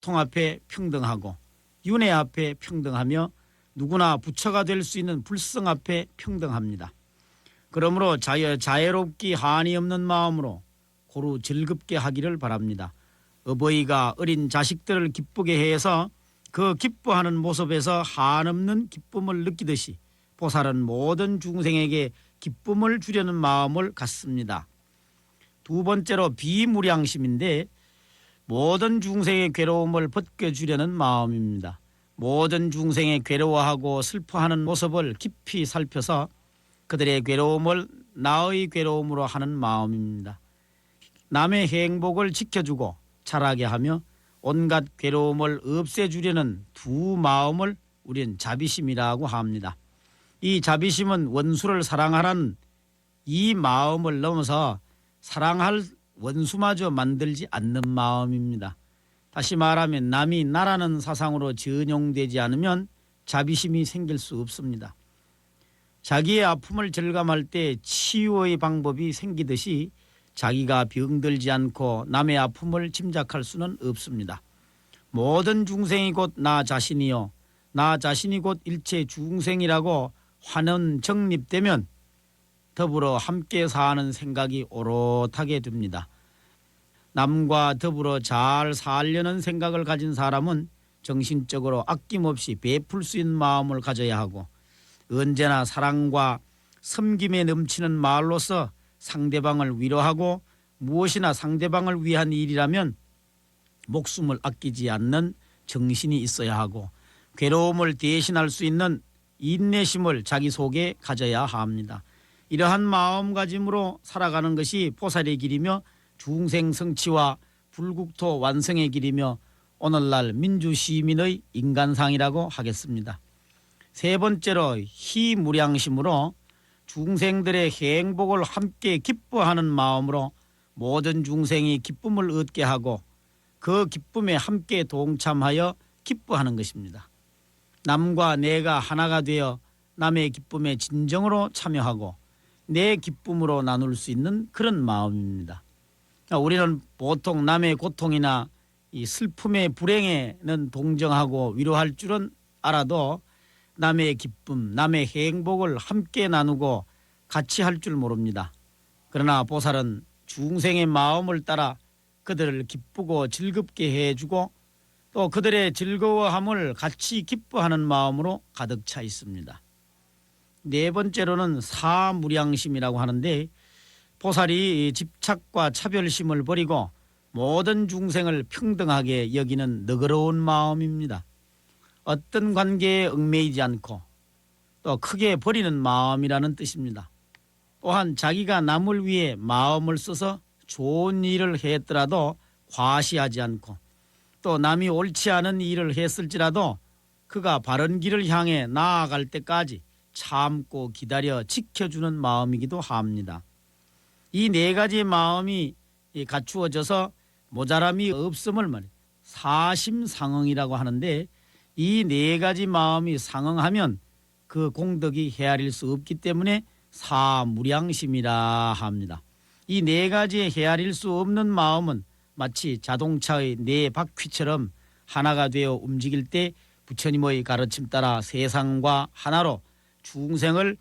고통 앞에 평등하고 윤회 앞에 평등하며 누구나 부처가 될 수 있는 불성 앞에 평등합니다. 그러므로 자애롭기 한이 없는 마음으로 고루 즐겁게 하기를 바랍니다. 어버이가 어린 자식들을 기쁘게 해서 그 기뻐하는 모습에서 한없는 기쁨을 느끼듯이 보살은 모든 중생에게 기쁨을 주려는 마음을 갖습니다. 두 번째로 비무량심인데 모든 중생의 괴로움을 벗겨주려는 마음입니다. 모든 중생의 괴로워하고 슬퍼하는 모습을 깊이 살펴서 그들의 괴로움을 나의 괴로움으로 하는 마음입니다. 남의 행복을 지켜주고 자라게 하며 온갖 괴로움을 없애주려는 두 마음을 우리는 자비심이라고 합니다. 이 자비심은 원수를 사랑하라는 이 마음을 넘어서 사랑할 원수마저 만들지 않는 마음입니다. 다시 말하면 남이 나라는 사상으로 전용되지 않으면 자비심이 생길 수 없습니다. 자기의 아픔을 절감할 때 치유의 방법이 생기듯이 자기가 병들지 않고 남의 아픔을 짐작할 수는 없습니다. 모든 중생이 곧 나 자신이요 나 자신이 곧 일체 중생이라고 환원 정립되면 더불어 함께 사는 생각이 오롯하게 됩니다. 남과 더불어 잘 살려는 생각을 가진 사람은 정신적으로 아낌없이 베풀 수 있는 마음을 가져야 하고 언제나 사랑과 섬김에 넘치는 말로서 상대방을 위로하고 무엇이나 상대방을 위한 일이라면 목숨을 아끼지 않는 정신이 있어야 하고 괴로움을 대신할 수 있는 인내심을 자기 속에 가져야 합니다. 이러한 마음가짐으로 살아가는 것이 보살의 길이며 중생 성취와 불국토 완성의 길이며 오늘날 민주시민의 인간상이라고 하겠습니다. 세 번째로 희무량심으로 중생들의 행복을 함께 기뻐하는 마음으로 모든 중생이 기쁨을 얻게 하고 그 기쁨에 함께 동참하여 기뻐하는 것입니다. 남과 내가 하나가 되어 남의 기쁨에 진정으로 참여하고 내 기쁨으로 나눌 수 있는 그런 마음입니다. 우리는 보통 남의 고통이나 이 슬픔의 불행에는 동정하고 위로할 줄은 알아도 남의 기쁨, 남의 행복을 함께 나누고 같이 할 줄 모릅니다. 그러나 보살은 중생의 마음을 따라 그들을 기쁘고 즐겁게 해주고 또 그들의 즐거워함을 같이 기뻐하는 마음으로 가득 차 있습니다. 네 번째로는 사무량심이라고 하는데 보살이 집착과 차별심을 버리고 모든 중생을 평등하게 여기는 너그러운 마음입니다. 어떤 관계에 얽매이지 않고 또 크게 버리는 마음이라는 뜻입니다. 또한 자기가 남을 위해 마음을 써서 좋은 일을 했더라도 과시하지 않고 또 남이 옳지 않은 일을 했을지라도 그가 바른 길을 향해 나아갈 때까지 참고 기다려 지켜주는 마음이기도 합니다. 이 네 가지 마음이 갖추어져서 모자람이 없음을 말해 사심상응이라고 하는데 이 네 가지 마음이 상응하면 그 공덕이 헤아릴 수 없기 때문에 사무량심이라 합니다. 이 네 가지 헤아릴 수 없는 마음은 마치 자동차의 네 바퀴처럼 하나가 되어 움직일 때 부처님의 가르침 따라 세상과 하나로 중생을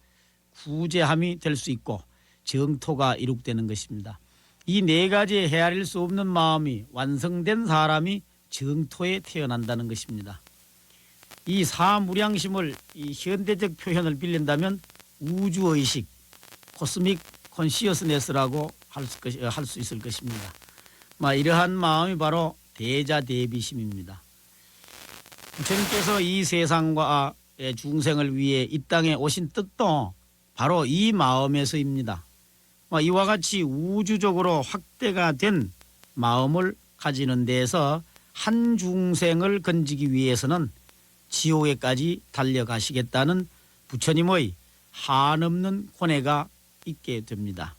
구제함이 될 수 있고 정토가 이룩되는 것입니다. 이 네 가지 헤아릴 수 없는 마음이 완성된 사람이 정토에 태어난다는 것입니다. 이 사무량심을 이 현대적 표현을 빌린다면 우주의식, 코스믹 콘시어스네스라고 할 수 있을 것입니다. 이러한 마음이 바로 대자대비심입니다. 부처님께서 이 세상과 중생을 위해 이 땅에 오신 뜻도 바로 이 마음에서입니다. 이와 같이 우주적으로 확대가 된 마음을 가지는 데에서 한 중생을 건지기 위해서는 지옥에까지 달려가시겠다는 부처님의 한없는 권해가 있게 됩니다.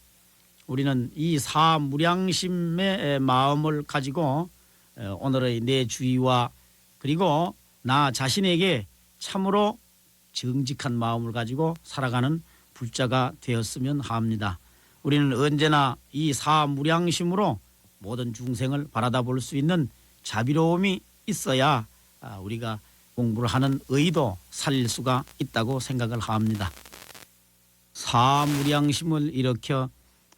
우리는 이 사무량심의 마음을 가지고 오늘의 내 주위와 그리고 나 자신에게 참으로 정직한 마음을 가지고 살아가는 불자가 되었으면 합니다. 우리는 언제나 이 사무량심으로 모든 중생을 바라다 볼 수 있는 자비로움이 있어야 우리가 공부를 하는 의도 살릴 수가 있다고 생각을 합니다. 사무량심을 일으켜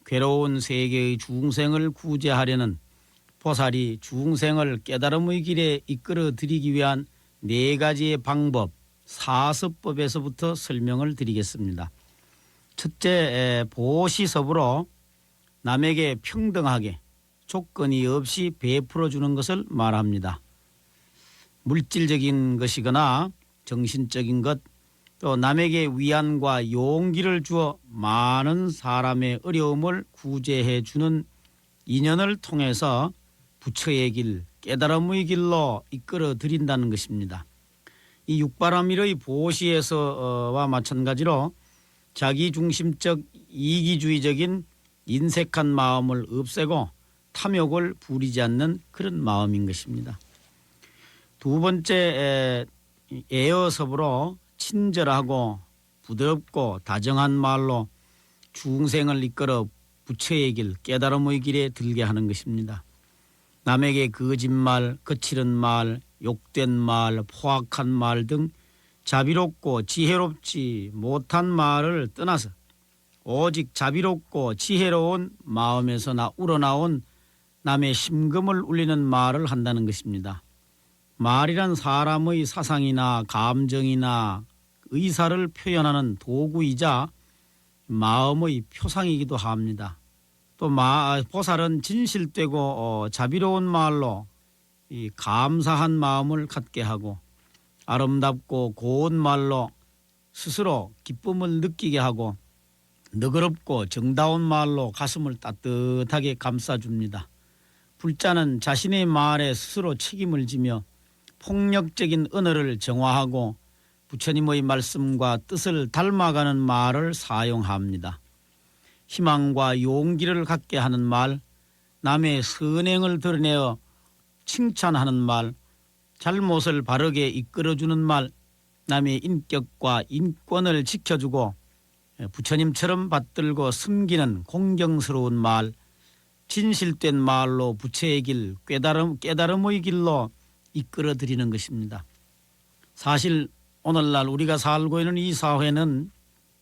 괴로운 세계의 중생을 구제하려는 보살이 중생을 깨달음의 길에 이끌어 드리기 위한 네 가지의 방법, 사서법에서부터 설명을 드리겠습니다. 첫째, 보시섭으로 남에게 평등하게 조건이 없이 베풀어 주는 것을 말합니다. 물질적인 것이거나 정신적인 것, 또 남에게 위안과 용기를 주어 많은 사람의 어려움을 구제해 주는 인연을 통해서 부처의 길, 깨달음의 길로 이끌어 드린다는 것입니다. 이 육바라밀의 보시에서와 마찬가지로 자기중심적 이기주의적인 인색한 마음을 없애고 탐욕을 부리지 않는 그런 마음인 것입니다. 두 번째, 애어섭으로 친절하고 부드럽고 다정한 말로 중생을 이끌어 부처의 길, 깨달음의 길에 들게 하는 것입니다. 남에게 거짓말, 거칠은 말, 욕된 말, 포악한 말 등 자비롭고 지혜롭지 못한 말을 떠나서 오직 자비롭고 지혜로운 마음에서 우러나온 남의 심금을 울리는 말을 한다는 것입니다. 말이란 사람의 사상이나 감정이나 의사를 표현하는 도구이자 마음의 표상이기도 합니다. 또 보살은 진실되고 자비로운 말로 이 감사한 마음을 갖게 하고 아름답고 고운 말로 스스로 기쁨을 느끼게 하고 너그럽고 정다운 말로 가슴을 따뜻하게 감싸줍니다. 불자는 자신의 말에 스스로 책임을 지며 폭력적인 언어를 정화하고 부처님의 말씀과 뜻을 닮아가는 말을 사용합니다. 희망과 용기를 갖게 하는 말, 남의 선행을 드러내어 칭찬하는 말, 잘못을 바르게 이끌어주는 말, 남의 인격과 인권을 지켜주고 부처님처럼 받들고 섬기는 공경스러운 말, 진실된 말로 부처의 길, 깨달음의 길로 이끌어드리는 것입니다. 사실 오늘날 우리가 살고 있는 이 사회는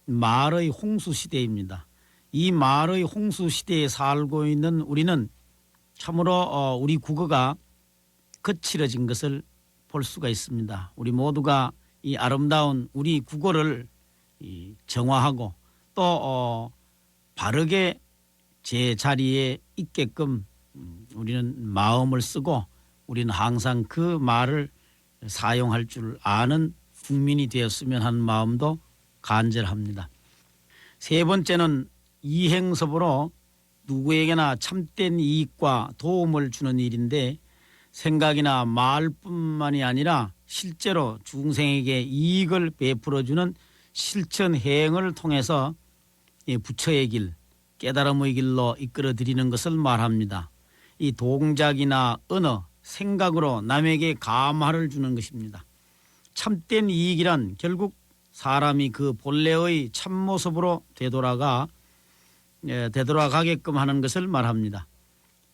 말의 홍수시대입니다. 이 말의 홍수시대에 살고 있는 우리는 참으로 우리 국어가 거칠어진 것을 볼 수가 있습니다. 우리 모두가 이 아름다운 우리 국어를 정화하고 또 바르게 제자리에 있게끔 우리는 마음을 쓰고 우리는 항상 그 말을 사용할 줄 아는 국민이 되었으면 하는 마음도 간절합니다. 세 번째는 이행섭으로 누구에게나 참된 이익과 도움을 주는 일인데 생각이나 말뿐만이 아니라 실제로 중생에게 이익을 베풀어주는 실천 행을 통해서 부처의 길, 깨달음의 길로 이끌어드리는 것을 말합니다. 이 동작이나 언어, 생각으로 남에게 감화를 주는 것입니다. 참된 이익이란 결국 사람이 그 본래의 참모습으로 되돌아가게끔 하는 것을 말합니다.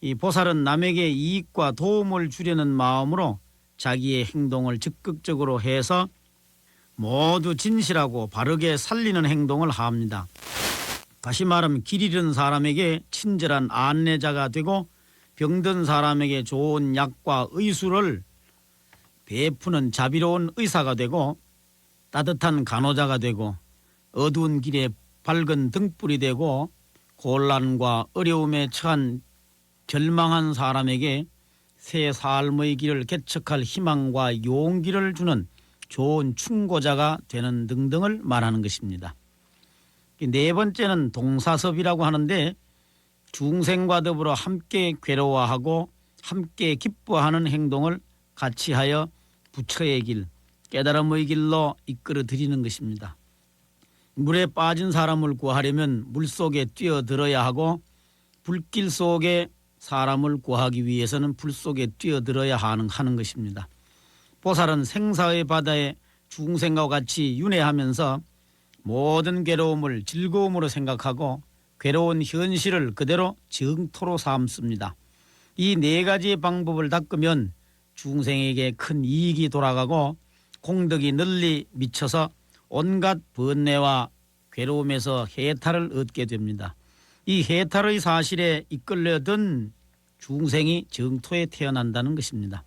이 보살은 남에게 이익과 도움을 주려는 마음으로 자기의 행동을 적극적으로 해서 모두 진실하고 바르게 살리는 행동을 합니다. 다시 말하면 길 잃은 사람에게 친절한 안내자가 되고 병든 사람에게 좋은 약과 의술을 베푸는 자비로운 의사가 되고 따뜻한 간호자가 되고 어두운 길에 밝은 등불이 되고 곤란과 어려움에 처한 절망한 사람에게 새 삶의 길을 개척할 희망과 용기를 주는 좋은 충고자가 되는 등등을 말하는 것입니다. 네 번째는 동사섭이라고 하는데 중생과 더불어 함께 괴로워하고 함께 기뻐하는 행동을 같이 하여 부처의 길, 깨달음의 길로 이끌어 드리는 것입니다. 물에 빠진 사람을 구하려면 물속에 뛰어들어야 하고 불길 속에 사람을 구하기 위해서는 불 속에 뛰어들어야 하는 것입니다. 보살은 생사의 바다에 중생과 같이 윤회하면서 모든 괴로움을 즐거움으로 생각하고 괴로운 현실을 그대로 정토로 삼습니다. 이 네 가지의 방법을 닦으면 중생에게 큰 이익이 돌아가고 공덕이 널리 미쳐서 온갖 번뇌와 괴로움에서 해탈을 얻게 됩니다. 이 해탈의 사실에 이끌려든 중생이 정토에 태어난다는 것입니다.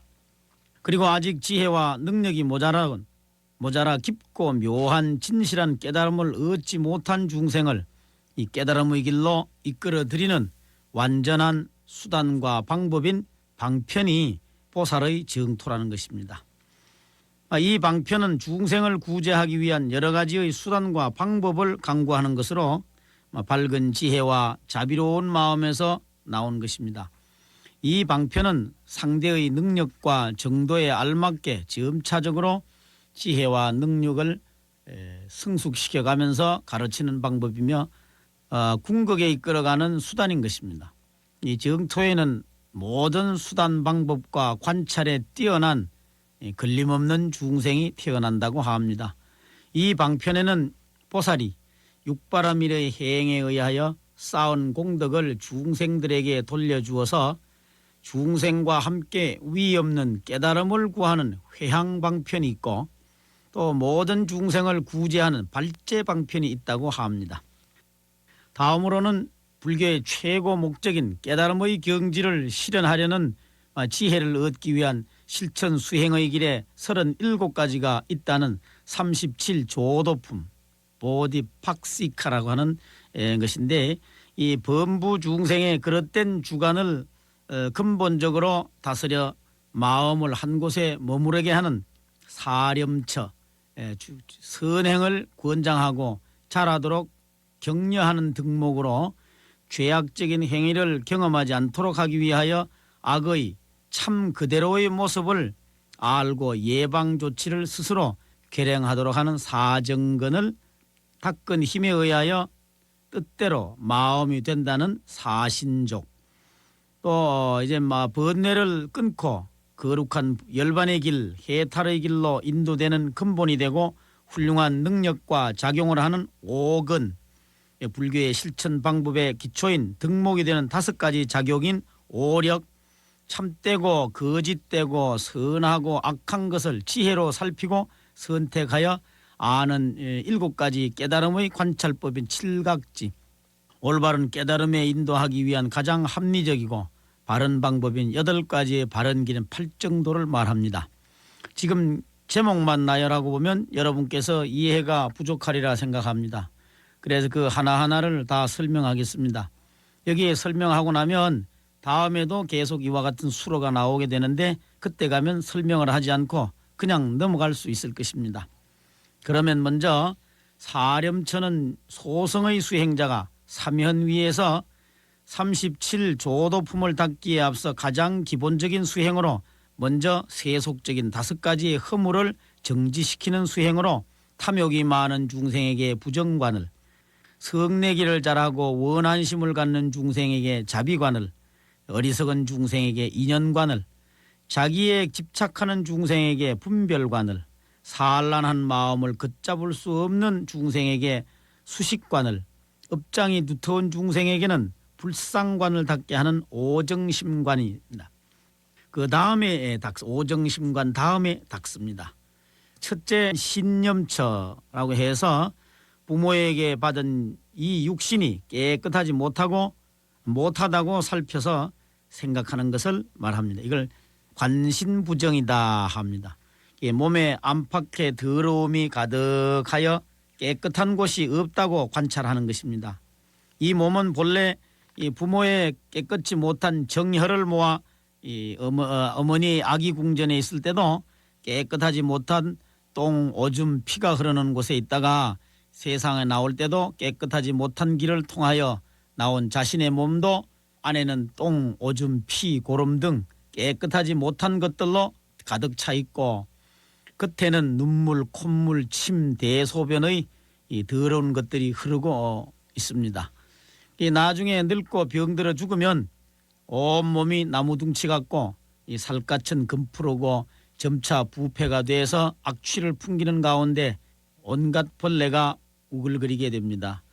그리고 아직 지혜와 능력이 모자라 깊고 묘한 진실한 깨달음을 얻지 못한 중생을 이 깨달음의 길로 이끌어들이는 완전한 수단과 방법인 방편이 보살의 정토라는 것입니다. 이 방편은 중생을 구제하기 위한 여러 가지의 수단과 방법을 강구하는 것으로 밝은 지혜와 자비로운 마음에서 나온 것입니다. 이 방편은 상대의 능력과 정도에 알맞게 점차적으로 지혜와 능력을 성숙시켜가면서 가르치는 방법이며 궁극에 이끌어가는 수단인 것입니다. 이 정토에는 모든 수단 방법과 관찰에 뛰어난 걸림없는 중생이 태어난다고 합니다. 이 방편에는 보살이 육바라밀의 행에 의하여 쌓은 공덕을 중생들에게 돌려주어서 중생과 함께 위 없는 깨달음을 구하는 회향 방편이 있고 또 모든 중생을 구제하는 발제 방편이 있다고 합니다. 다음으로는 불교의 최고 목적인 깨달음의 경지를 실현하려는 지혜를 얻기 위한 실천 수행의 길에 37가지가 있다는 37조도품 보디팍시카라고 하는 것인데 이 범부 중생의 그릇된 주관을 근본적으로 다스려 마음을 한 곳에 머무르게 하는 사렴처 선행을 권장하고 잘하도록 격려하는 덕목으로 죄악적인 행위를 경험하지 않도록 하기 위하여 악의 참 그대로의 모습을 알고 예방 조치를 스스로 결행하도록 하는 사정근을 닦은 힘에 의하여 뜻대로 마음이 된다는 사신족, 또 이제 번뇌를 끊고 거룩한 열반의 길, 해탈의 길로 인도되는 근본이 되고 훌륭한 능력과 작용을 하는 오근, 불교의 실천 방법의 기초인 덕목이 되는 5가지 작용인 오력, 참되고 거짓되고 선하고 악한 것을 지혜로 살피고 선택하여 아는 7가지 깨달음의 관찰법인 칠각지, 올바른 깨달음에 인도하기 위한 가장 합리적이고 바른 방법인 8가지의 바른 길인 팔정도를 말합니다. 지금 제목만 나열하고 보면 여러분께서 이해가 부족하리라 생각합니다. 그래서 그 하나하나를 다 설명하겠습니다. 여기에 설명하고 나면 다음에도 계속 이와 같은 수로가 나오게 되는데 그때 가면 설명을 하지 않고 그냥 넘어갈 수 있을 것입니다. 그러면 먼저 사렴처는 소성의 수행자가 삼현위에서 37조도품을 닦기에 앞서 가장 기본적인 수행으로 먼저 세속적인 5가지의 허물을 정지시키는 수행으로 탐욕이 많은 중생에게 부정관을, 성내기를 잘하고 원한심을 갖는 중생에게 자비관을, 어리석은 중생에게 인연관을, 자기에 집착하는 중생에게 분별관을, 산란한 마음을 걷잡을 수 없는 중생에게 수식관을, 업장이 두터운 중생에게는 불상관을 닦게 하는 오정심관입니다. 그 다음에 오정심관 다음에 닦습니다. 첫째 신념처라고 해서 부모에게 받은 이 육신이 깨끗하지 못하다고 살펴서 생각하는 것을 말합니다. 이걸 관신부정이다 합니다. 몸에 안팎에 더러움이 가득하여 깨끗한 곳이 없다고 관찰하는 것입니다. 이 몸은 본래 이 부모의 깨끗이 못한 정혈을 모아 이 어머니 아기 궁전에 있을 때도 깨끗하지 못한 똥, 오줌, 피가 흐르는 곳에 있다가 세상에 나올 때도 깨끗하지 못한 길을 통하여 나온 자신의 몸도 안에는 똥, 오줌, 피, 고름 등 깨끗하지 못한 것들로 가득 차 있고 끝에는 눈물, 콧물, 침, 대소변의 이 더러운 것들이 흐르고 있습니다. 이 나중에 늙고 병들어 죽으면 온몸이 나무둥치 같고 이 살갗은 금푸르고 점차 부패가 돼서 악취를 풍기는 가운데 온갖 벌레가 우글거리게 됩니다.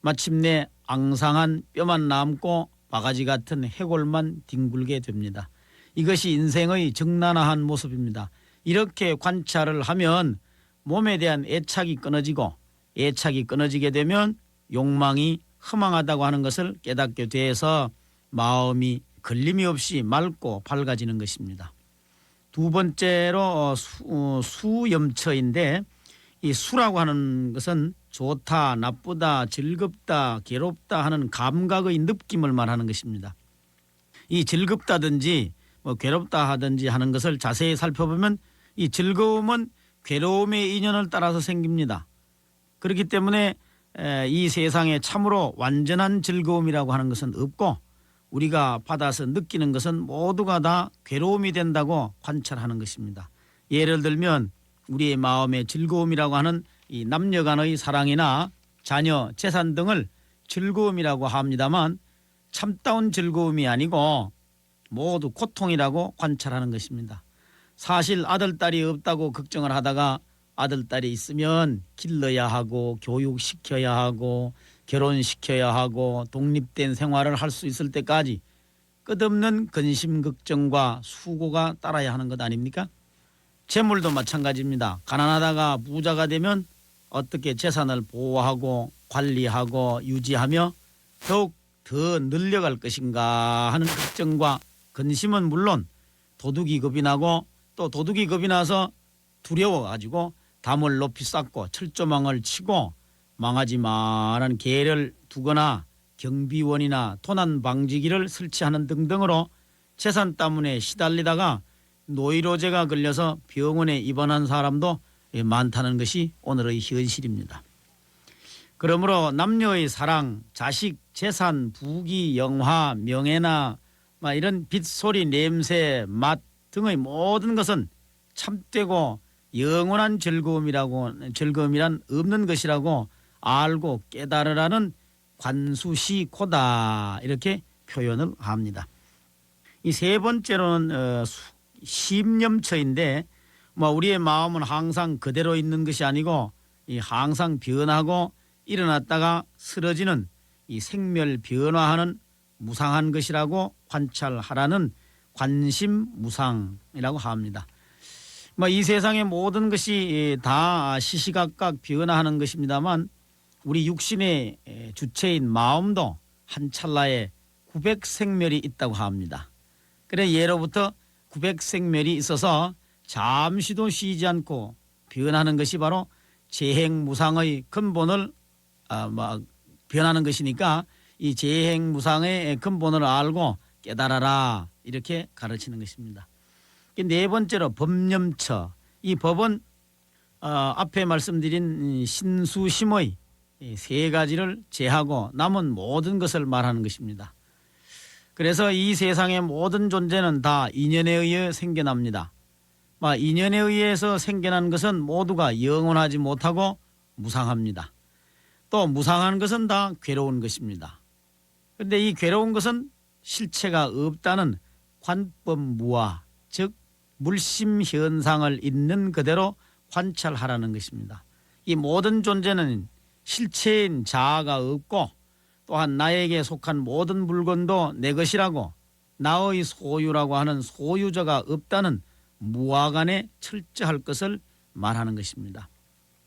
마침내 앙상한 뼈만 남고 바가지 같은 해골만 뒹굴게 됩니다. 이것이 인생의 적나라한 모습입니다. 이렇게 관찰을 하면 몸에 대한 애착이 끊어지고 애착이 끊어지게 되면 욕망이 허망하다고 하는 것을 깨닫게 돼서 마음이 걸림이 없이 맑고 밝아지는 것입니다. 두 번째로 수염처인데 이 수라고 하는 것은 좋다, 나쁘다, 즐겁다, 괴롭다 하는 감각의 느낌을 말하는 것입니다. 이 즐겁다든지 괴롭다 하든지 하는 것을 자세히 살펴보면 이 즐거움은 괴로움의 인연을 따라서 생깁니다. 그렇기 때문에 이 세상에 참으로 완전한 즐거움이라고 하는 것은 없고 우리가 받아서 느끼는 것은 모두가 다 괴로움이 된다고 관찰하는 것입니다. 예를 들면 우리의 마음의 즐거움이라고 하는 이 남녀 간의 사랑이나 자녀, 재산 등을 즐거움이라고 합니다만 참다운 즐거움이 아니고 모두 고통이라고 관찰하는 것입니다. 사실 아들, 딸이 없다고 걱정을 하다가 아들, 딸이 있으면 길러야 하고 교육시켜야 하고 결혼시켜야 하고 독립된 생활을 할 수 있을 때까지 끝없는 근심 걱정과 수고가 따라야 하는 것 아닙니까? 재물도 마찬가지입니다. 가난하다가 부자가 되면 어떻게 재산을 보호하고 관리하고 유지하며 더욱 더 늘려갈 것인가 하는 걱정과 근심은 물론 도둑이 겁이 나고 또 도둑이 겁이 나서 두려워가지고 담을 높이 쌓고 철조망을 치고 망하지 마라는 계를 두거나 경비원이나 도난 방지기를 설치하는 등등으로 재산 때문에 시달리다가 노이로제가 걸려서 병원에 입원한 사람도 많다는 것이 오늘의 현실입니다. 그러므로 남녀의 사랑, 자식, 재산, 부귀, 영화, 명예나 이런 빛, 소리, 냄새, 맛 등의 모든 것은 참되고 영원한 즐거움이란 없는 것이라고 알고 깨달으라는 관수시고다 이렇게 표현을 합니다. 이 세 번째로는 심념처인데 우리의 마음은 항상 그대로 있는 것이 아니고 항상 변하고 일어났다가 쓰러지는 이 생멸 변화하는 무상한 것이라고 관찰하라는 관심무상이라고 합니다. 이 세상의 모든 것이 다 시시각각 변화하는 것입니다만 우리 육신의 주체인 마음도 한 찰나에 900생멸이 있다고 합니다. 그래 예로부터 900생멸이 있어서 잠시도 쉬지 않고 변하는 것이 바로 재행무상의 근본을 변하는 것이니까 이 재행무상의 근본을 알고 깨달아라 이렇게 가르치는 것입니다. 네 번째로 법념처. 이 법은 앞에 말씀드린 신수심의 세 가지를 제하고 남은 모든 것을 말하는 것입니다. 그래서 이 세상의 모든 존재는 다 인연에 의해 생겨납니다. 인연에 의해서 생겨난 것은 모두가 영원하지 못하고 무상합니다. 또 무상한 것은 다 괴로운 것입니다. 그런데 이 괴로운 것은 실체가 없다는 관법무아, 즉 물심 현상을 있는 그대로 관찰하라는 것입니다. 이 모든 존재는 실체인 자아가 없고 또한 나에게 속한 모든 물건도 내 것이라고 나의 소유라고 하는 소유자가 없다는 무아간에 철저할 것을 말하는 것입니다.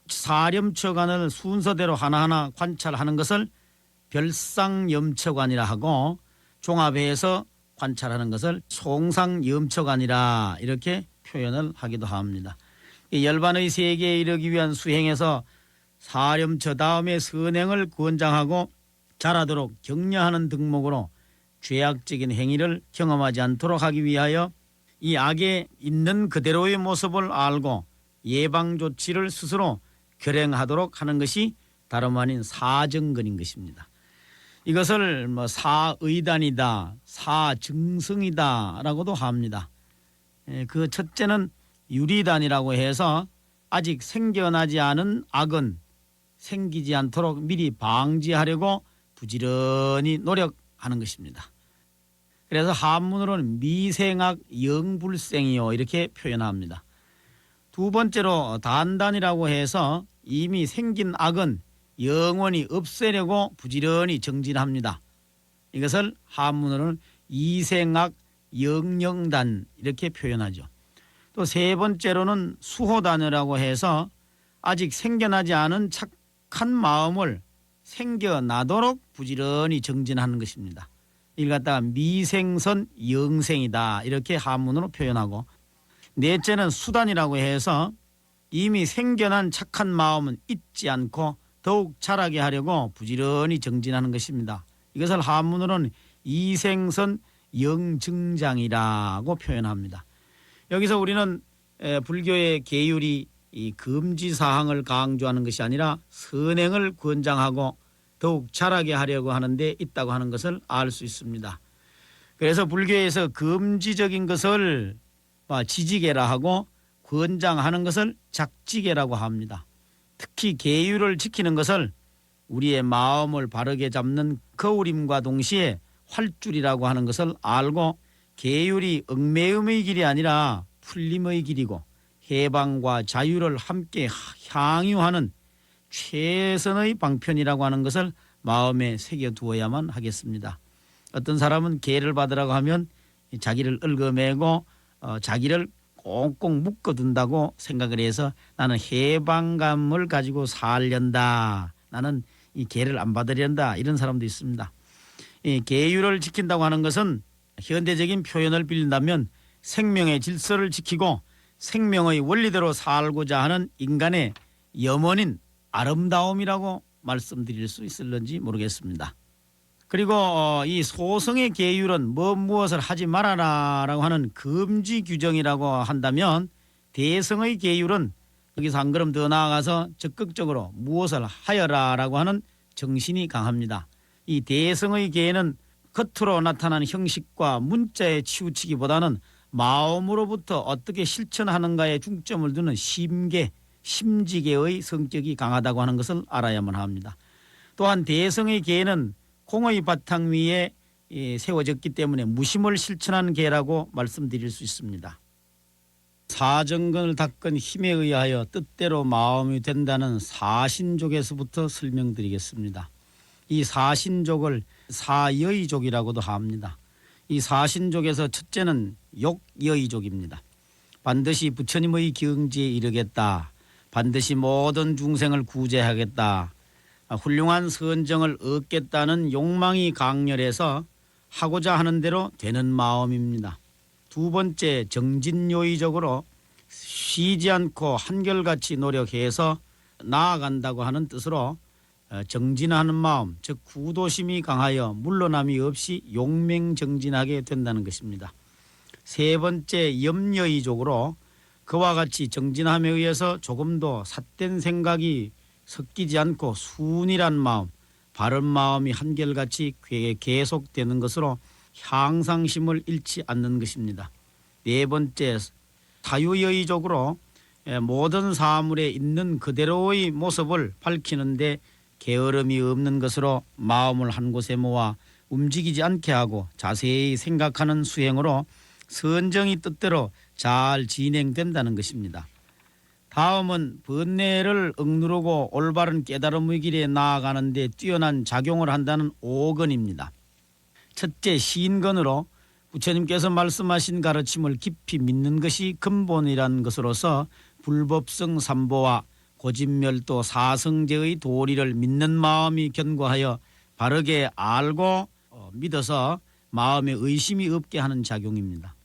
사렴처관을 순서대로 하나하나 관찰하는 것을 별상염처관이라 하고 종합해서 관찰하는 것을 송상염처관이라 이렇게 표현을 하기도 합니다. 열반의 세계에 이르기 위한 수행에서 사렴처 다음에 선행을 권장하고 잘하도록 격려하는 등목으로 죄악적인 행위를 경험하지 않도록 하기 위하여 이 악에 있는 그대로의 모습을 알고 예방 조치를 스스로 결행하도록 하는 것이 다름 아닌 사정근인 것입니다. 이것을 사의단이다, 사증성이다라고도 합니다. 그 첫째는 유리단이라고 해서 아직 생겨나지 않은 악은 생기지 않도록 미리 방지하려고 부지런히 노력하는 것입니다. 그래서 한문으로는 미생악 영불생이요 이렇게 표현합니다. 두 번째로 단단이라고 해서 이미 생긴 악은 영원히 없애려고 부지런히 정진합니다. 이것을 한문으로는 이생악 영영단 이렇게 표현하죠. 또 세 번째로는 수호단이라고 해서 아직 생겨나지 않은 착한 마음을 생겨나도록 부지런히 정진하는 것입니다. 이걸 갖다가 미생선 영생이다 이렇게 한문으로 표현하고, 넷째는 수단이라고 해서 이미 생겨난 착한 마음은 잊지 않고 더욱 자라게 하려고 부지런히 정진하는 것입니다. 이것을 한문으로는 이생선 영증장이라고 표현합니다. 여기서 우리는 불교의 계율이 이 금지사항을 강조하는 것이 아니라 선행을 권장하고 더욱 자라게 하려고 하는 데 있다고 하는 것을 알 수 있습니다. 그래서 불교에서 금지적인 것을 지지계라 하고 권장하는 것을 작지계라고 합니다. 특히 계율을 지키는 것을 우리의 마음을 바르게 잡는 거울임과 동시에 활줄이라고 하는 것을 알고, 계율이 얽매임의 길이 아니라 풀림의 길이고 해방과 자유를 함께 향유하는 최선의 방편이라고 하는 것을 마음에 새겨두어야만 하겠습니다. 어떤 사람은 계를 받으라고 하면 자기를 얽어매고 자기를 꽁꽁 묶어둔다고 생각을 해서 나는 해방감을 가지고 살련다, 나는 이 계를 안 받으련다, 이런 사람도 있습니다. 이 계율을 지킨다고 하는 것은 현대적인 표현을 빌린다면 생명의 질서를 지키고 생명의 원리대로 살고자 하는 인간의 염원인 아름다움이라고 말씀드릴 수 있을런지 모르겠습니다. 그리고 이 소성의 계율은 무엇을 하지 말아라라고 하는 금지 규정이라고 한다면, 대성의 계율은 여기서 한 걸음 더 나아가서 적극적으로 무엇을 하여라라고 하는 정신이 강합니다. 이 대성의 계는 겉으로 나타나는 형식과 문자에 치우치기보다는 마음으로부터 어떻게 실천하는가에 중점을 두는 심계, 심지계의 성격이 강하다고 하는 것을 알아야만 합니다. 또한 대성의 계는 공의 바탕 위에 세워졌기 때문에 무심을 실천하는 계라고 말씀드릴 수 있습니다. 사정근을 닦은 힘에 의하여 뜻대로 마음이 된다는 사신족에서부터 설명드리겠습니다. 이 사신족을 사여의족이라고도 합니다. 이 사신족에서 첫째는 욕여의족입니다. 반드시 부처님의 경지에 이르겠다, 반드시 모든 중생을 구제하겠다, 훌륭한 선정을 얻겠다는 욕망이 강렬해서 하고자 하는 대로 되는 마음입니다. 두 번째, 정진요의적으로 쉬지 않고 한결같이 노력해서 나아간다고 하는 뜻으로 정진하는 마음, 즉 구도심이 강하여 물러남이 없이 용맹정진하게 된다는 것입니다. 세 번째, 염려의족으로 그와 같이 정진함에 의해서 조금도 삿된 생각이 섞이지 않고 순이란 마음, 바른 마음이 한결같이 계속되는 것으로 향상심을 잃지 않는 것입니다. 네 번째, 사유여의적으로 모든 사물에 있는 그대로의 모습을 밝히는데 게으름이 없는 것으로 마음을 한 곳에 모아 움직이지 않게 하고 자세히 생각하는 수행으로 선정이 뜻대로 잘 진행된다는 것입니다. 다음은 번뇌를 억누르고 올바른 깨달음의 길에 나아가는 데 뛰어난 작용을 한다는 오건입니다. 첫째, 시인건으로 부처님께서 말씀하신 가르침을 깊이 믿는 것이 근본이라는 것으로서 불법성 삼보와 고진멸도 사성제의 도리를 믿는 마음이 견고하여 바르게 알고 믿어서 마음에 의심이 없게 하는 작용입니다.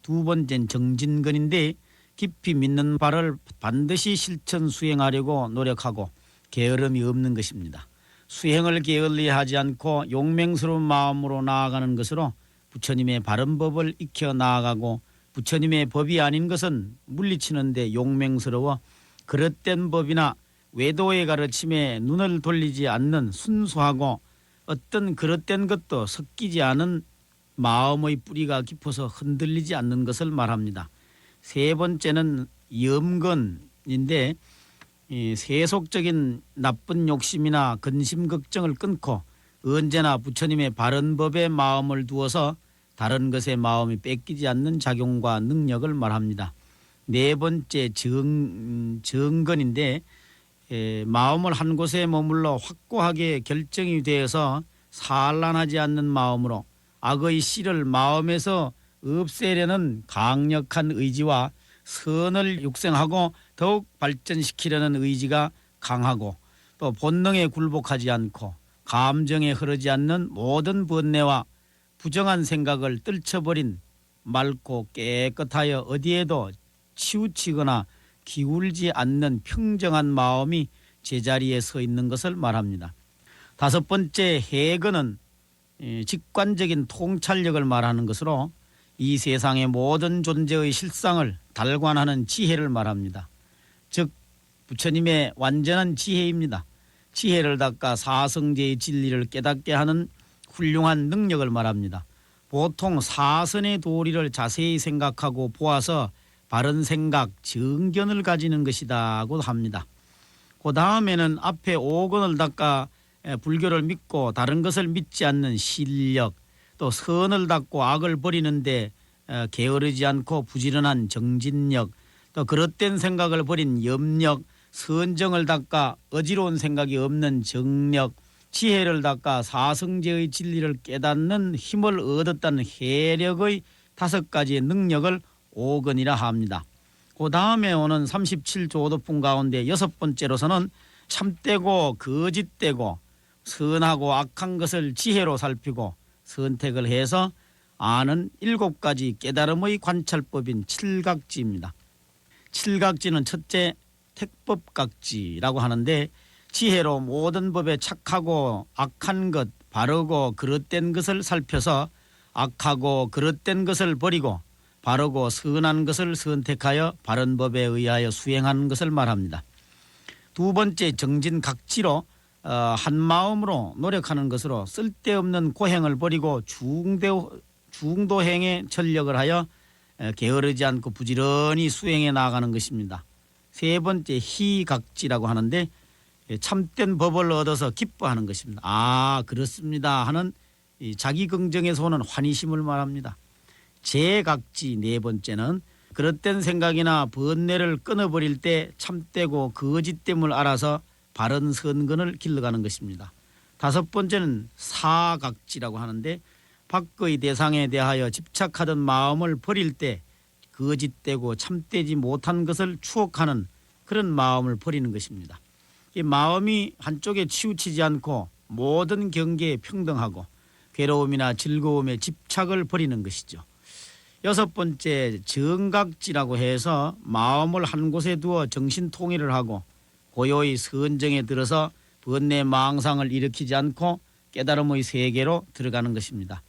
두 번째는 정진건인데 깊이 믿는 바를 반드시 실천 수행하려고 노력하고 게으름이 없는 것입니다. 수행을 게을리하지 않고 용맹스러운 마음으로 나아가는 것으로 부처님의 바른 법을 익혀 나아가고, 부처님의 법이 아닌 것은 물리치는 데 용맹스러워 그릇된 법이나 외도의 가르침에 눈을 돌리지 않는 순수하고 어떤 그릇된 것도 섞이지 않은 마음의 뿌리가 깊어서 흔들리지 않는 것을 말합니다. 세 번째는 염건인데 세속적인 나쁜 욕심이나 근심 걱정을 끊고 언제나 부처님의 바른 법에 마음을 두어서 다른 것에 마음이 뺏기지 않는 작용과 능력을 말합니다. 네 번째, 정건인데 마음을 한 곳에 머물러 확고하게 결정이 되어서 산란하지 않는 마음으로 악의 씨를 마음에서 없애려는 강력한 의지와 선을 육성하고 더욱 발전시키려는 의지가 강하고 또 본능에 굴복하지 않고 감정에 흐르지 않는 모든 번뇌와 부정한 생각을 떨쳐버린 맑고 깨끗하여 어디에도 치우치거나 기울지 않는 평정한 마음이 제자리에 서 있는 것을 말합니다. 다섯 번째 해거는 직관적인 통찰력을 말하는 것으로 이 세상의 모든 존재의 실상을 달관하는 지혜를 말합니다. 즉 부처님의 완전한 지혜입니다. 지혜를 닦아 사성제의 진리를 깨닫게 하는 훌륭한 능력을 말합니다. 보통 사선의 도리를 자세히 생각하고 보아서 바른 생각, 정견을 가지는 것이라고 합니다. 그 다음에는 앞에 오건을 닦아 불교를 믿고 다른 것을 믿지 않는 신력, 또 선을 닦고 악을 버리는데 게으르지 않고 부지런한 정진력, 또 그릇된 생각을 버린 염력, 선정을 닦아 어지러운 생각이 없는 정력, 지혜를 닦아 사성제의 진리를 깨닫는 힘을 얻었다는 해력의 다섯 가지의 능력을 오건이라 합니다. 그 다음에 오는 37조도품 가운데 여섯 번째로서는 참되고 거짓되고 선하고 악한 것을 지혜로 살피고 선택을 해서 아는 일곱 가지 깨달음의 관찰법인 칠각지입니다. 칠각지는 첫째 택법각지라고 하는데 지혜로 모든 법에 착하고 악한 것, 바르고 그릇된 것을 살펴서 악하고 그릇된 것을 버리고 바르고 선한 것을 선택하여 바른 법에 의하여 수행하는 것을 말합니다. 두 번째 정진각지로 한 마음으로 노력하는 것으로 쓸데없는 고행을 버리고 중도행에 전력을 하여 게으르지 않고 부지런히 수행해 나아가는 것입니다. 세 번째 희각지라고 하는데 참된 법을 얻어서 기뻐하는 것입니다. 아 그렇습니다 하는 자기 긍정에서 오는 환희심을 말합니다. 제각지 네 번째는 그릇된 생각이나 번뇌를 끊어버릴 때 참되고 거짓됨을 알아서 바른 선근을 길러가는 것입니다. 다섯 번째는 사각지라고 하는데 밖의 대상에 대하여 집착하던 마음을 버릴 때 거짓되고 참되지 못한 것을 추억하는 그런 마음을 버리는 것입니다. 이 마음이 한쪽에 치우치지 않고 모든 경계에 평등하고 괴로움이나 즐거움에 집착을 버리는 것이죠. 여섯 번째 정각지라고 해서 마음을 한 곳에 두어 정신 통일을 하고 고요히 선정에 들어서 번뇌 망상을 일으키지 않고 깨달음의 세계로 들어가는 것입니다.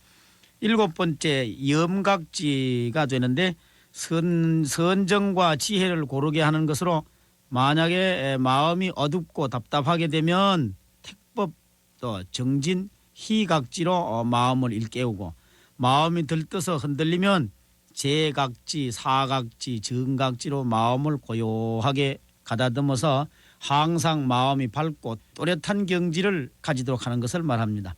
일곱 번째 염각지가 되는데 선정과 지혜를 고르게 하는 것으로 만약에 마음이 어둡고 답답하게 되면 택법 또 정진 희각지로 마음을 일깨우고 마음이 들떠서 흔들리면 제각지 사각지 정각지로 마음을 고요하게 가다듬어서 항상 마음이 밝고 또렷한 경지를 가지도록 하는 것을 말합니다.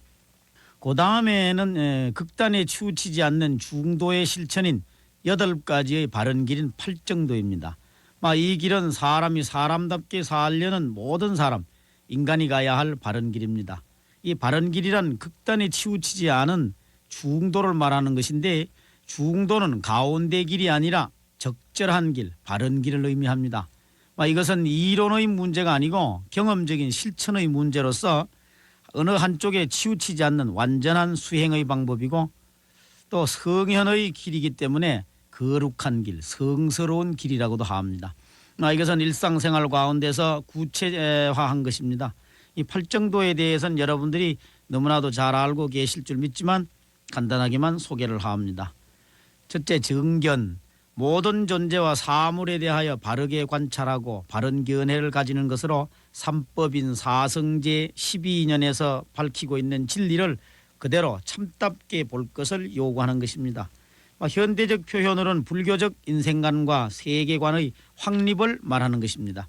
그 다음에는 극단에 치우치지 않는 중도의 실천인 여덟 가지의 바른 길인 팔정도입니다. 이 길은 사람이 사람답게 살려는 모든 사람, 인간이 가야 할 바른 길입니다. 이 바른 길이란 극단에 치우치지 않은 중도를 말하는 것인데 중도는 가운데 길이 아니라 적절한 길, 바른 길을 의미합니다. 이것은 이론의 문제가 아니고 경험적인 실천의 문제로서 어느 한쪽에 치우치지 않는 완전한 수행의 방법이고 또 성현의 길이기 때문에 거룩한 길, 성스러운 길이라고도 합니다. 이것은 일상생활 가운데서 구체화한 것입니다. 이 팔정도에 대해서는 여러분들이 너무나도 잘 알고 계실 줄 믿지만 간단하게만 소개를 합니다. 첫째 정견, 모든 존재와 사물에 대하여 바르게 관찰하고 바른 견해를 가지는 것으로 삼법인 사성제 12인연에서 밝히고 있는 진리를 그대로 참답게 볼 것을 요구하는 것입니다. 현대적 표현으로는 불교적 인생관과 세계관의 확립을 말하는 것입니다.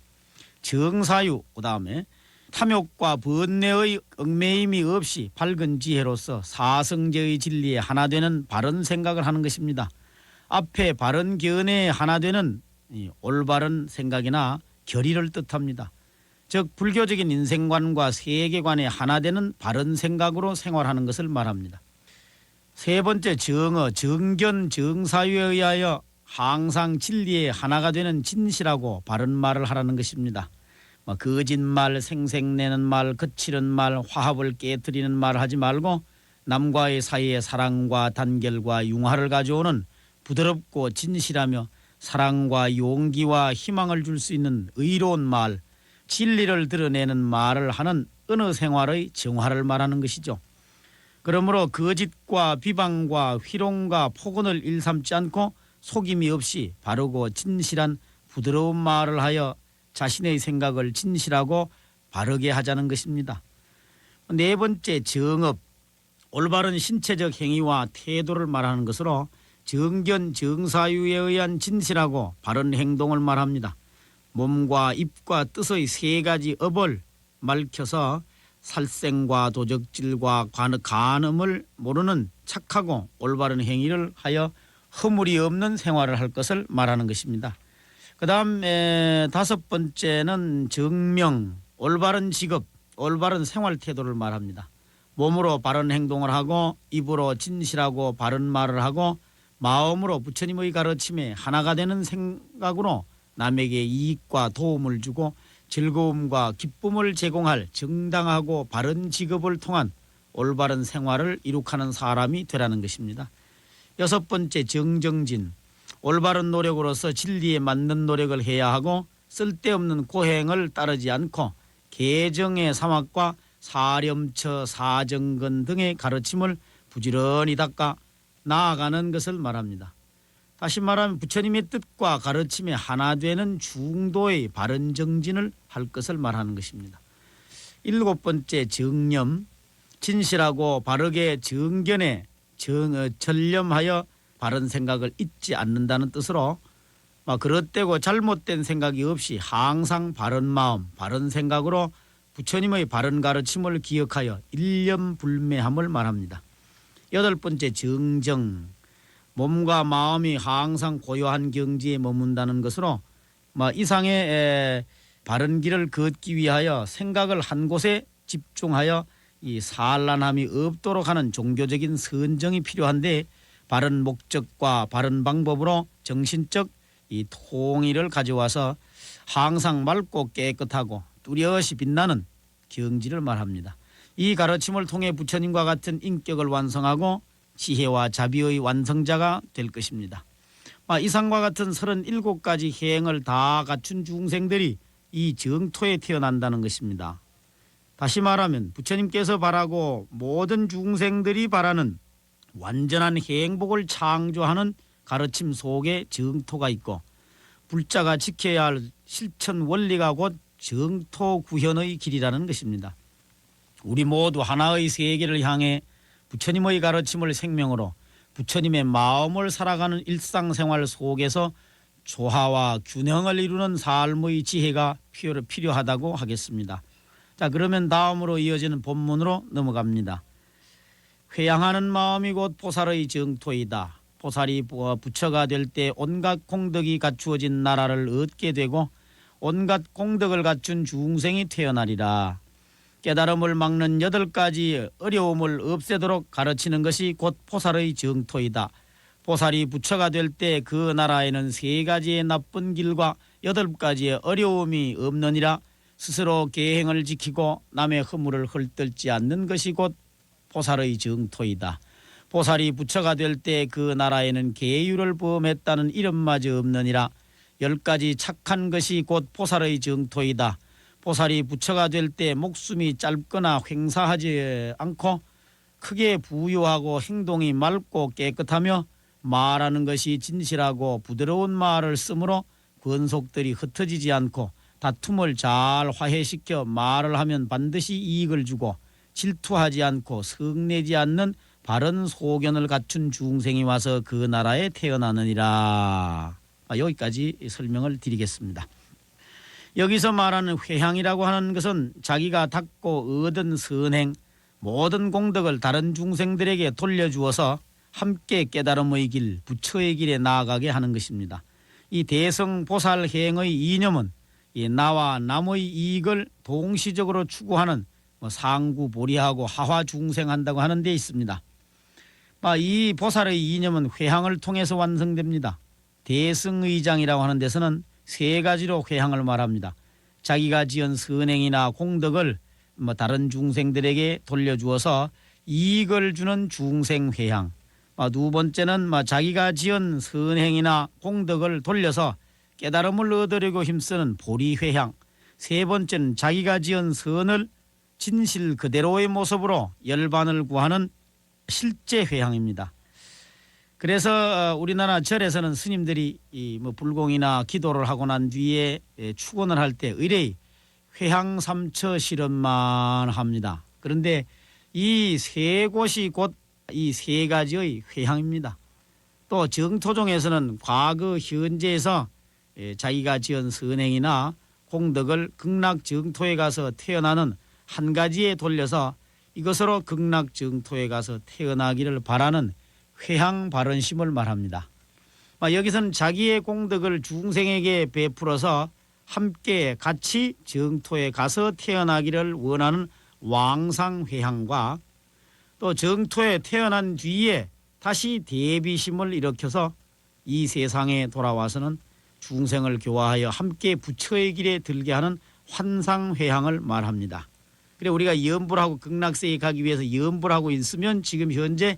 정사유, 그 다음에 탐욕과 번뇌의 얽매임이 없이 밝은 지혜로서 사성제의 진리에 하나 되는 바른 생각을 하는 것입니다. 앞에 바른 견해에 하나 되는 올바른 생각이나 결의를 뜻합니다. 즉 불교적인 인생관과 세계관에 하나 되는 바른 생각으로 생활하는 것을 말합니다. 세 번째 정어, 정견, 정사유에 의하여 항상 진리의 하나가 되는 진실하고 바른 말을 하라는 것입니다. 거짓말, 생색내는 말, 거칠은 말, 화합을 깨뜨리는 말을 하지 말고 남과의 사이에 사랑과 단결과 융화를 가져오는 부드럽고 진실하며 사랑과 용기와 희망을 줄 수 있는 의로운 말, 진리를 드러내는 말을 하는 어느 생활의 정화를 말하는 것이죠. 그러므로 거짓과 비방과 희롱과 폭언을 일삼지 않고 속임이 없이 바르고 진실한 부드러운 말을 하여 자신의 생각을 진실하고 바르게 하자는 것입니다. 네 번째 정업, 올바른 신체적 행위와 태도를 말하는 것으로 정견, 정사유에 의한 진실하고 바른 행동을 말합니다. 몸과 입과 뜻의 세 가지 업을 말켜서 살생과 도적질과 간음을 모르는 착하고 올바른 행위를 하여 허물이 없는 생활을 할 것을 말하는 것입니다. 그 다음 다섯 번째는 정명, 올바른 직업, 올바른 생활 태도를 말합니다. 몸으로 바른 행동을 하고 입으로 진실하고 바른 말을 하고 마음으로 부처님의 가르침에 하나가 되는 생각으로 남에게 이익과 도움을 주고 즐거움과 기쁨을 제공할 정당하고 바른 직업을 통한 올바른 생활을 이룩하는 사람이 되라는 것입니다. 여섯 번째 정정진, 올바른 노력으로서 진리에 맞는 노력을 해야 하고 쓸데없는 고행을 따르지 않고 계정의 사막과 사렴처 사정근 등의 가르침을 부지런히 닦아 나아가는 것을 말합니다. 다시 말하면 부처님의 뜻과 가르침에 하나 되는 중도의 바른 정진을 할 것을 말하는 것입니다. 일곱 번째 정념, 진실하고 바르게 정견에 전념하여 바른 생각을 잊지 않는다는 뜻으로 그릇되고 잘못된 생각이 없이 항상 바른 마음, 바른 생각으로 부처님의 바른 가르침을 기억하여 일념불매함을 말합니다. 여덟 번째 정정, 몸과 마음이 항상 고요한 경지에 머문다는 것으로 이상의 바른 길을 걷기 위하여 생각을 한 곳에 집중하여 이 산란함이 없도록 하는 종교적인 선정이 필요한데 바른 목적과 바른 방법으로 정신적 이 통일을 가져와서 항상 맑고 깨끗하고 뚜렷이 빛나는 경지를 말합니다. 이 가르침을 통해 부처님과 같은 인격을 완성하고 지혜와 자비의 완성자가 될 것입니다. 이상과 같은 37가지 행을 다 갖춘 중생들이 이 정토에 태어난다는 것입니다. 다시 말하면 부처님께서 바라고 모든 중생들이 바라는 완전한 행복을 창조하는 가르침 속에 정토가 있고 불자가 지켜야 할 실천 원리가 곧 정토 구현의 길이라는 것입니다. 우리 모두 하나의 세계를 향해 부처님의 가르침을 생명으로 부처님의 마음을 살아가는 일상생활 속에서 조화와 균형을 이루는 삶의 지혜가 필요하다고 하겠습니다. 자, 그러면 다음으로 이어지는 본문으로 넘어갑니다. 회양하는 마음이 곧 보살의 정토이다. 보살이 부처가 될 때 온갖 공덕이 갖추어진 나라를 얻게 되고 온갖 공덕을 갖춘 중생이 태어나리라. 깨달음을 막는 8가지 어려움을 없애도록 가르치는 것이 곧 보살의 정토이다. 보살이 부처가 될 때 그 나라에는 3가지의 나쁜 길과 8가지의 어려움이 없느니라. 스스로 계행을 지키고 남의 허물을 헐뜯지 않는 것이 곧 보살의 정토이다. 보살이 부처가 될 때 그 나라에는 계율을 범했다는 이름마저 없느니라. 10가지 착한 것이 곧 보살의 정토이다. 보살이 부처가 될 때 목숨이 짧거나 횡사하지 않고 크게 부유하고 행동이 맑고 깨끗하며 말하는 것이 진실하고 부드러운 말을 쓰므로 권속들이 흩어지지 않고 다툼을 잘 화해시켜 말을 하면 반드시 이익을 주고 질투하지 않고 성내지 않는 바른 소견을 갖춘 중생이 와서 그 나라에 태어나느니라. 여기까지 설명을 드리겠습니다. 여기서 말하는 회향이라고 하는 것은 자기가 닦고 얻은 선행 모든 공덕을 다른 중생들에게 돌려주어서 함께 깨달음의 길, 부처의 길에 나아가게 하는 것입니다. 이 대성보살 행의 이념은 이 나와 남의 이익을 동시적으로 추구하는 상구보리하고 하화중생한다고 하는 데 있습니다. 이 보살의 이념은 회향을 통해서 완성됩니다. 대승의장이라고 하는 데서는 세 가지로 회향을 말합니다. 자기가 지은 선행이나 공덕을 다른 중생들에게 돌려주어서 이익을 주는 중생회향. 두 번째는 자기가 지은 선행이나 공덕을 돌려서 깨달음을 얻으려고 힘쓰는 보리회향. 세 번째는 자기가 지은 선을 진실 그대로의 모습으로 열반을 구하는 실제회향입니다. 그래서 우리나라 절에서는 스님들이 불공이나 기도를 하고 난 뒤에 축원을 할 때 의뢰 회향삼처 실험만 합니다. 그런데 이 세 곳이 곧 이 세 가지의 회향입니다. 또 정토종에서는 과거 현재에서 자기가 지은 선행이나 공덕을 극락 정토에 가서 태어나는 한 가지에 돌려서 이것으로 극락 정토에 가서 태어나기를 바라는 회향 발언심을 말합니다. 여기서는 자기의 공덕을 중생에게 베풀어서 함께 같이 정토에 가서 태어나기를 원하는 왕상회향과 또 정토에 태어난 뒤에 다시 대비심을 일으켜서 이 세상에 돌아와서는 중생을 교화하여 함께 부처의 길에 들게 하는 환상회향을 말합니다. 그래 우리가 염불 하고 극락세에 가기 위해서 염불 하고 있으면 지금 현재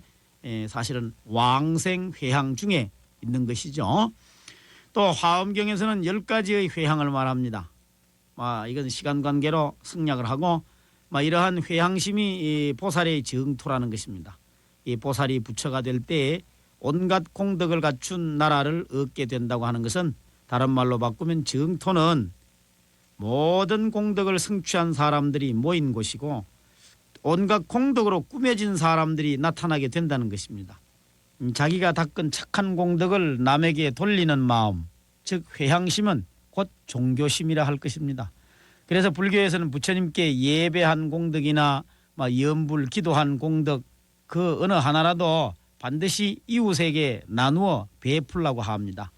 사실은 왕생회향 중에 있는 것이죠. 또 화엄경에서는 10가지의 회향을 말합니다. 이건 시간 관계로 승략을 하고 이러한 회향심이 보살의 정토라는 것입니다. 이 보살이 부처가 될 때에 온갖 공덕을 갖춘 나라를 얻게 된다고 하는 것은 다른 말로 바꾸면 정토는 모든 공덕을 성취한 사람들이 모인 곳이고 온갖 공덕으로 꾸며진 사람들이 나타나게 된다는 것입니다. 자기가 닦은 착한 공덕을 남에게 돌리는 마음, 즉 회향심은 곧 종교심이라 할 것입니다. 그래서 불교에서는 부처님께 예배한 공덕이나 염불 기도한 공덕 그 어느 하나라도 반드시 이웃에게 나누어 베풀라고 합니다.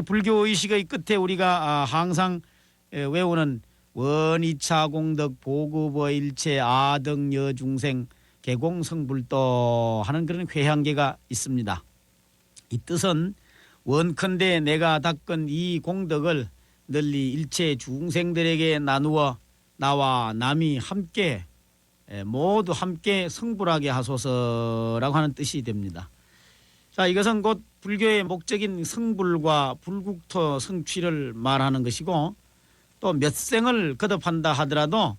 불교 의식의 끝에 우리가 항상 외우는 원이차 공덕 보급어 일체 아등여 중생 개공성불도 하는 그런 회향계가 있습니다. 이 뜻은 원컨대 내가 닦은 이 공덕을 널리 일체 중생들에게 나누어 나와 남이 함께 모두 함께 성불하게 하소서라고 하는 뜻이 됩니다. 자, 이것은 곧 불교의 목적인 성불과 불국토 성취를 말하는 것이고 또 몇 생을 거듭한다 하더라도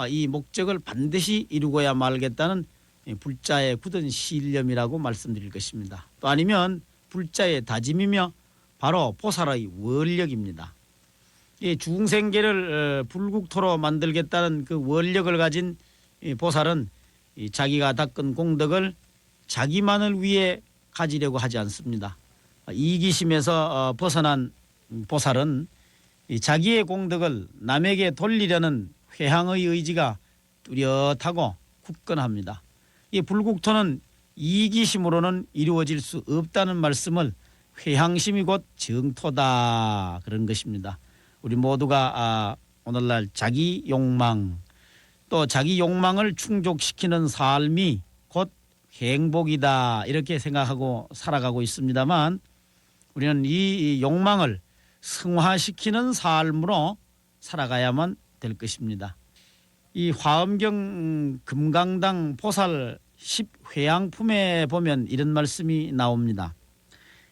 이 목적을 반드시 이루고야 말겠다는 불자의 굳은 신념이라고 말씀드릴 것입니다. 또 아니면 불자의 다짐이며 바로 보살의 원력입니다. 이 중생계를 불국토로 만들겠다는 그 원력을 가진 보살은 자기가 닦은 공덕을 자기만을 위해 가지려고 하지 않습니다. 이기심에서 벗어난 보살은 자기의 공덕을 남에게 돌리려는 회향의 의지가 뚜렷하고 굳건합니다. 이 불국토는 이기심으로는 이루어질 수 없다는 말씀을 회향심이 곧 정토다 그런 것입니다. 우리 모두가 오늘날 자기 욕망 또 자기 욕망을 충족시키는 삶이 곧 행복이다 이렇게 생각하고 살아가고 있습니다만 우리는 이 욕망을 승화시키는 삶으로 살아가야만 될 것입니다. 이 화엄경 금강당 보살 10회향품에 보면 이런 말씀이 나옵니다.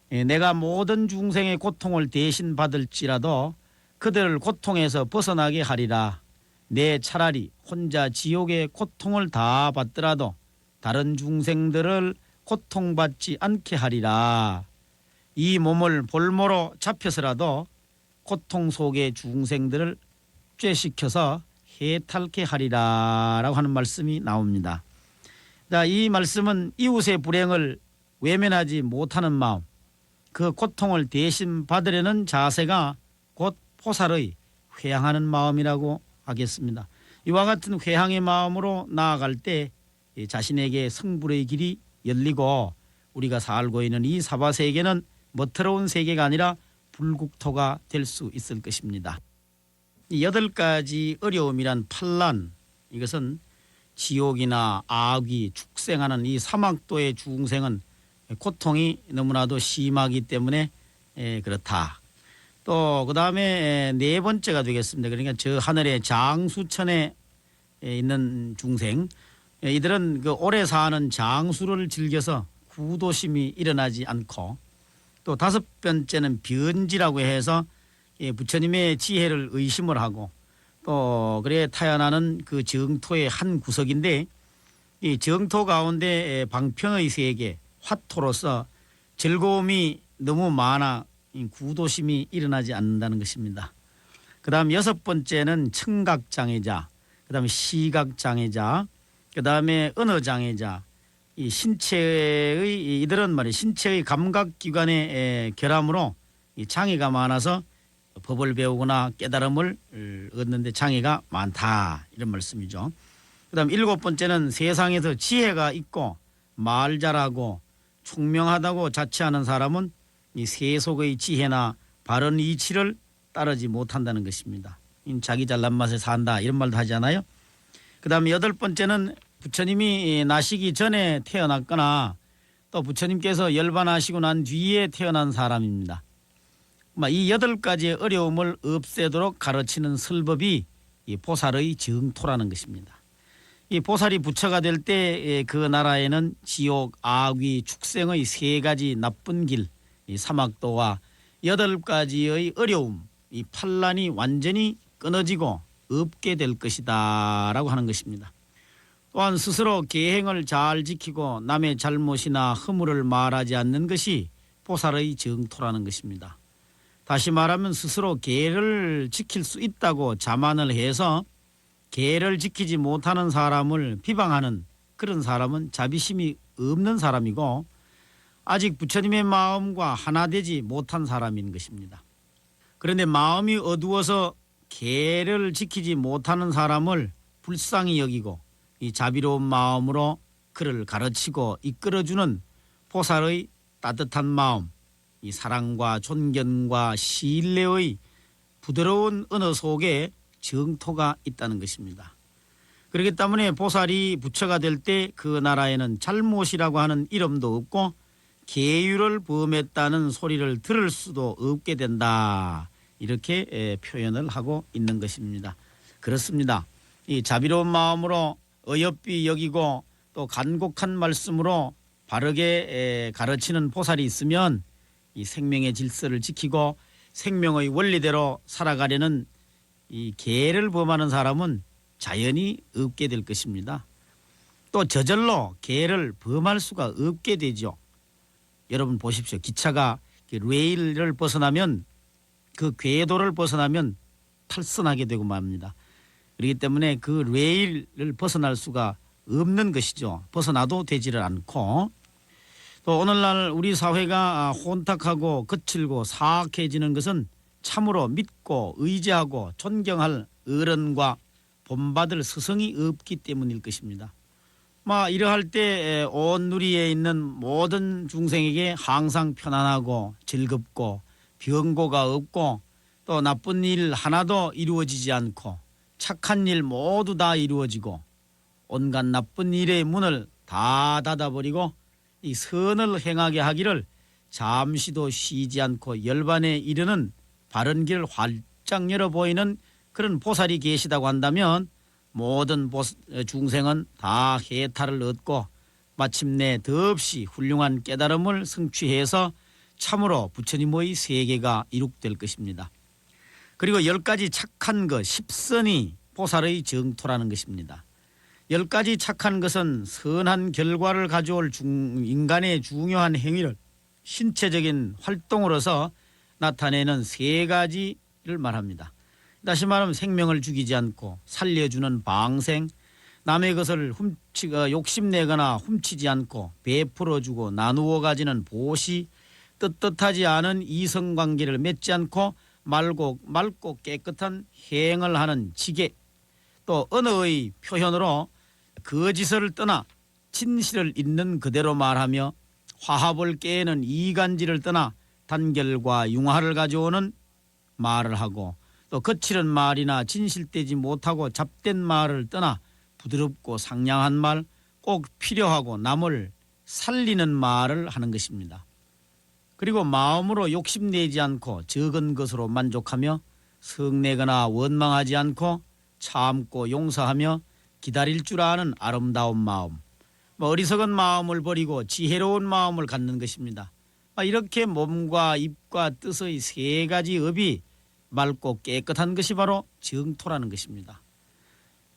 내가 모든 중생의 고통을 대신 받을지라도 그들을 고통에서 벗어나게 하리라. 내 차라리 혼자 지옥의 고통을 다 받더라도 다른 중생들을 고통받지 않게 하리라. 이 몸을 볼모로 잡혀서라도 고통 속의 중생들을 죄시켜서 해탈케 하리라 라고 하는 말씀이 나옵니다. 이 말씀은 이웃의 불행을 외면하지 못하는 마음, 그 고통을 대신 받으려는 자세가 곧 보살의 회향하는 마음이라고 하겠습니다. 이와 같은 회향의 마음으로 나아갈 때 자신에게 성불의 길이 열리고 우리가 살고 있는 이 사바세계는 멋스러운 세계가 아니라 불국토가 될 수 있을 것입니다. 이 8가지 어려움이란 판란, 이것은 지옥이나 악귀, 축생 축생하는 이 사막도의 중생은 고통이 너무나도 심하기 때문에 그렇다. 또 그다음에 네 번째가 되겠습니다. 그러니까 저 하늘의 장수천에 있는 중생, 이들은 그 오래 사는 장수를 즐겨서 구도심이 일어나지 않고, 또 다섯 번째는 변지라고 해서 부처님의 지혜를 의심을 하고, 또 그래 태어나는 그 정토의 한 구석인데, 이 정토 가운데 방평의 세계 화토로서 즐거움이 너무 많아 구도심이 일어나지 않는다는 것입니다. 그다음 여섯 번째는 청각장애자, 그다음에 시각장애자, 그다음에 언어장애자. 이 신체의 이들은 말이 신체의 감각기관의 결함으로 이 장애가 많아서 법을 배우거나 깨달음을 얻는데 장애가 많다, 이런 말씀이죠. 그다음 일곱 번째는 세상에서 지혜가 있고 말 잘하고 총명하다고 자처하는 사람은 이 세속의 지혜나 바른 이치를 따르지 못한다는 것입니다. 자기 잘난 맛에 산다, 이런 말도 하잖아요. 그다음에 여덟 번째는 부처님이 나시기 전에 태어났거나 또 부처님께서 열반하시고 난 뒤에 태어난 사람입니다. 이 여덟 가지의 어려움을 없애도록 가르치는 설법이 이 보살의 정토라는 것입니다. 이 보살이 부처가 될 때 그 나라에는 지옥, 악귀, 축생의 세 가지 나쁜 길, 이 사막도와 여덟 가지의 어려움, 이 판란이 완전히 끊어지고 없게 될 것이다라고 하는 것입니다. 또한 스스로 계행을 잘 지키고 남의 잘못이나 허물을 말하지 않는 것이 보살의 정토라는 것입니다. 다시 말하면 스스로 계를 지킬 수 있다고 자만을 해서 계를 지키지 못하는 사람을 비방하는 그런 사람은 자비심이 없는 사람이고 아직 부처님의 마음과 하나 되지 못한 사람인 것입니다. 그런데 마음이 어두워서 계를 지키지 못하는 사람을 불쌍히 여기고 이 자비로운 마음으로 그를 가르치고 이끌어주는 보살의 따뜻한 마음, 이 사랑과 존경과 신뢰의 부드러운 언어 속에 정토가 있다는 것입니다. 그렇기 때문에 보살이 부처가 될 때 그 나라에는 잘못이라고 하는 이름도 없고 계율을 범했다는 소리를 들을 수도 없게 된다, 이렇게 표현을 하고 있는 것입니다. 그렇습니다. 이 자비로운 마음으로 어여삐 여기고 또 간곡한 말씀으로 바르게 가르치는 보살이 있으면 이 생명의 질서를 지키고 생명의 원리대로 살아가려는 이 계를 범하는 사람은 자연히 없게 될 것입니다. 또 저절로 계를 범할 수가 없게 되죠. 여러분 보십시오. 기차가 레일을 벗어나면, 그 궤도를 벗어나면 탈선하게 되고 맙니다. 그렇기 때문에 그 레일을 벗어날 수가 없는 것이죠. 벗어나도 되지를 않고, 또 오늘날 우리 사회가 혼탁하고 거칠고 사악해지는 것은 참으로 믿고 의지하고 존경할 어른과 본받을 스승이 없기 때문일 것입니다. 이러할 때 온 누리에 있는 모든 중생에게 항상 편안하고 즐겁고 병고가 없고 또 나쁜 일 하나도 이루어지지 않고 착한 일 모두 다 이루어지고 온갖 나쁜 일의 문을 다 닫아버리고 이 선을 행하게 하기를 잠시도 쉬지 않고 열반에 이르는 바른 길을 활짝 열어 보이는 그런 보살이 계시다고 한다면 모든 중생은 다 해탈을 얻고 마침내 더없이 훌륭한 깨달음을 성취해서 참으로 부처님의 세계가 이룩될 것입니다. 그리고 10가지 착한 것 10선이 보살의 정토라는 것입니다. 10가지 착한 것은 선한 결과를 가져올 인간의 중요한 행위를 신체적인 활동으로서 나타내는 3가지를 말합니다. 다시 말하면 생명을 죽이지 않고 살려주는 방생, 남의 것을 욕심내거나 훔치지 않고 베풀어주고 나누어 가지는 보시, 떳떳하지 않은 이성관계를 맺지 않고 맑고 깨끗한 행을 하는 지계, 또 언어의 표현으로 거짓을 떠나 진실을 있는 그대로 말하며 화합을 깨는 이간질을 떠나 단결과 융화를 가져오는 말을 하고 또 거칠은 말이나 진실되지 못하고 잡된 말을 떠나 부드럽고 상냥한 말, 꼭 필요하고 남을 살리는 말을 하는 것입니다. 그리고 마음으로 욕심내지 않고 적은 것으로 만족하며 성내거나 원망하지 않고 참고 용서하며 기다릴 줄 아는 아름다운 마음, 어리석은 마음을 버리고 지혜로운 마음을 갖는 것입니다. 이렇게 몸과 입과 뜻의 세 가지 업이 맑고 깨끗한 것이 바로 정토라는 것입니다.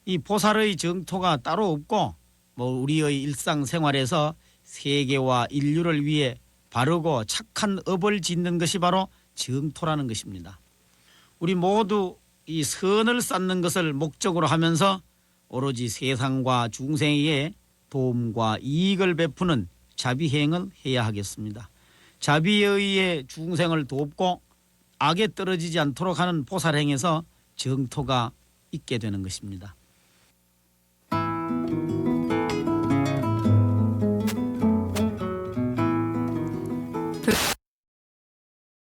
이 보살의 정토가 따로 없고 우리의 일상생활에서 세계와 인류를 위해 바르고 착한 업을 짓는 것이 바로 정토라는 것입니다. 우리 모두 이 선을 쌓는 것을 목적으로 하면서 오로지 세상과 중생에게 도움과 이익을 베푸는 자비행을 해야 하겠습니다. 자비에 의해 중생을 돕고 악에 떨어지지 않도록 하는 보살행에서 정토가 있게 되는 것입니다.